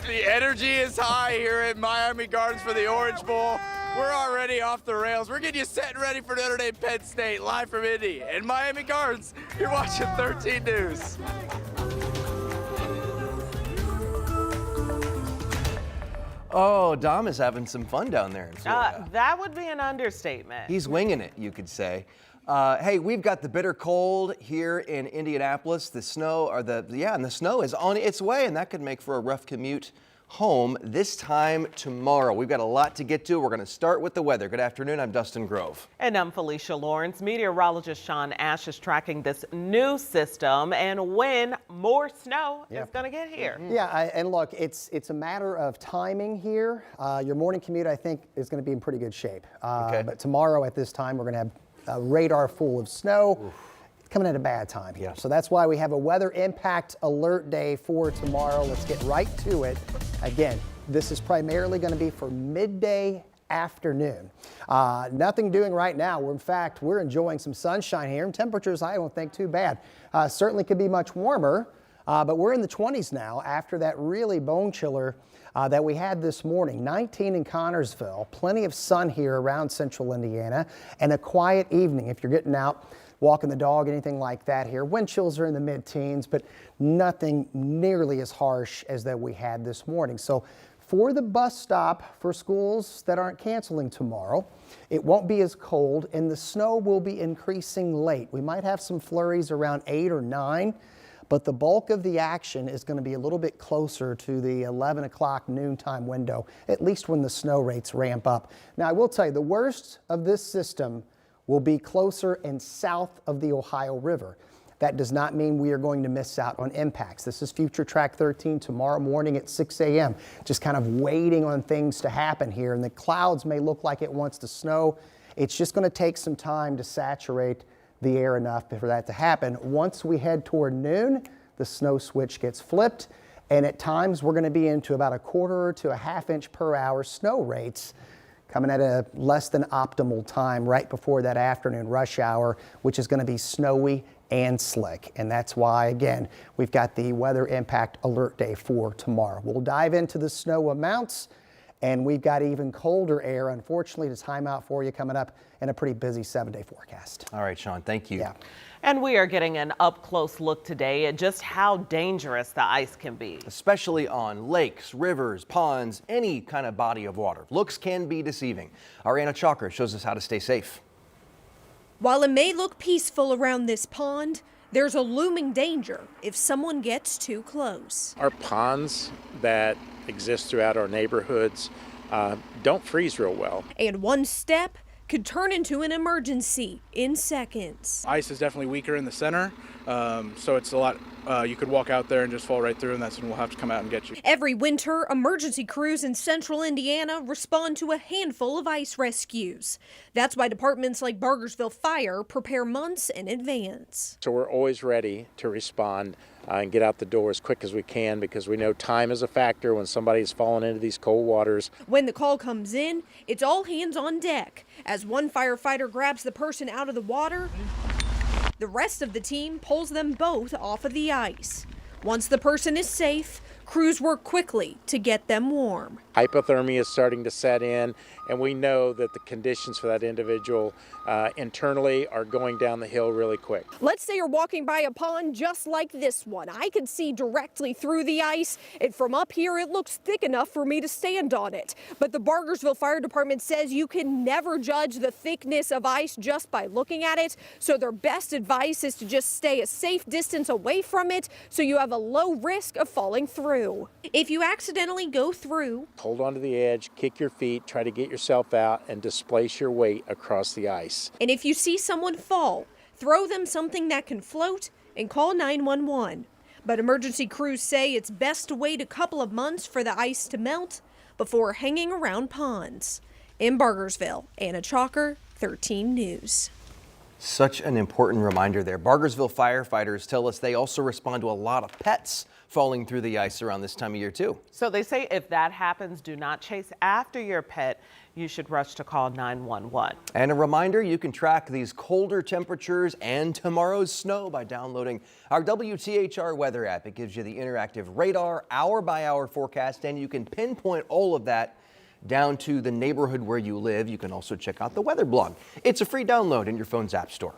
The energy is high here at Miami Gardens for the Orange Bowl. We're already off the rails. We're getting you set and ready for Notre Dame Penn State, live from Indy and Miami Gardens. You're watching 13 News. Oh, Dom is having some fun down there in Florida. That would be an understatement. He's winging it, you could say. Hey, we've got the bitter cold here in Indianapolis. The snow, and the snow is on its way, and that could make for a rough commute home this time tomorrow. We've got a lot to get to. We're going to start with the weather. Good afternoon. I'm Dustin Grove. And I'm Felicia Lawrence. Meteorologist Sean Ash is tracking this new system and when more snow is going to get here. Yeah, and look, it's a matter of timing here. Your morning commute, I think, is going to be in pretty good shape. But tomorrow at this time, we're going to have a radar full of snow. Oof. Coming at a bad time here. So that's why we have a weather impact alert day for tomorrow. Let's get right to it. Again, this is primarily going to be for midday afternoon. Nothing doing right now. We're enjoying some sunshine here, and temperatures I don't think too bad. Certainly could be much warmer, but we're in the 20s now after that really bone chiller that we had this morning. 19 in Connorsville, plenty of sun here around central Indiana, and a quiet evening if you're getting out, walking the dog, anything like that here. Wind chills are in the mid-teens, but nothing nearly as harsh as that we had this morning. So for the bus stop for schools that aren't canceling tomorrow, it won't be as cold, and the snow will be increasing late. We might have some flurries around 8 or 9. But the bulk of the action is going to be a little bit closer to the 11 o'clock noontime window, at least when the snow rates ramp up. Now, I will tell you, the worst of this system will be closer and south of the Ohio River. That does not mean we are going to miss out on impacts. This is Future Track 13 tomorrow morning at 6 a.m. Just kind of waiting on things to happen here. And the clouds may look like it wants to snow. It's just going to take some time to saturate the air enough for that to happen. Once we head toward noon, the snow switch gets flipped, and at times we're going to be into about a 1/4 to a 1/2 inch per hour snow rates, coming at a less than optimal time right before that afternoon rush hour, which is going to be snowy and slick. And that's why, again, we've got the weather impact alert day for tomorrow. We'll dive into the snow amounts, and we've got even colder air, unfortunately, to time out for you coming up in a pretty busy 7-day forecast. All right, Sean, thank you. Yeah. And we are getting an up-close look today at just how dangerous the ice can be. Especially on lakes, rivers, ponds, any kind of body of water. Looks can be deceiving. Ariana Chalker shows us how to stay safe. While it may look peaceful around this pond, there's a looming danger if someone gets too close. Our ponds that exist throughout our neighborhoods don't freeze real well. And one step could turn into an emergency in seconds. Ice is definitely weaker in the center, so it's a lot, you could walk out there and just fall right through, and that's when we'll have to come out and get you. Every winter, emergency crews in central Indiana respond to a handful of ice rescues. That's why departments like Bargersville Fire prepare months in advance. So we're always ready to respond and get out the door as quick as we can, because we know time is a factor when somebody's fallen into these cold waters. When the call comes in, it's all hands on deck. As one firefighter grabs the person out of the water, the rest of the team pulls them both off of the ice. Once the person is safe, crews work quickly to get them warm. Hypothermia is starting to set in, and we know that the conditions for that individual internally are going down the hill really quick. Let's say you're walking by a pond just like this one. I can see directly through the ice, and from up here it looks thick enough for me to stand on it. But the Bargersville Fire Department says you can never judge the thickness of ice just by looking at it, so their best advice is to just stay a safe distance away from it so you have a low risk of falling through. If you accidentally go through, hold on to the edge, kick your feet, try to get yourself out and displace your weight across the ice. And if you see someone fall, throw them something that can float and call 911. But emergency crews say it's best to wait a couple of months for the ice to melt before hanging around ponds. In Bargersville, Anna Chalker, 13 News. Such an important reminder there. Bargersville firefighters tell us they also respond to a lot of pets falling through the ice around this time of year too. So they say if that happens, do not chase after your pet. You should rush to call 911. And a reminder, you can track these colder temperatures and tomorrow's snow by downloading our WTHR weather app. It gives you the interactive radar, hour-by-hour forecast, and you can pinpoint all of that down to the neighborhood where you live. You can also check out the weather blog. It's a free download in your phone's app store.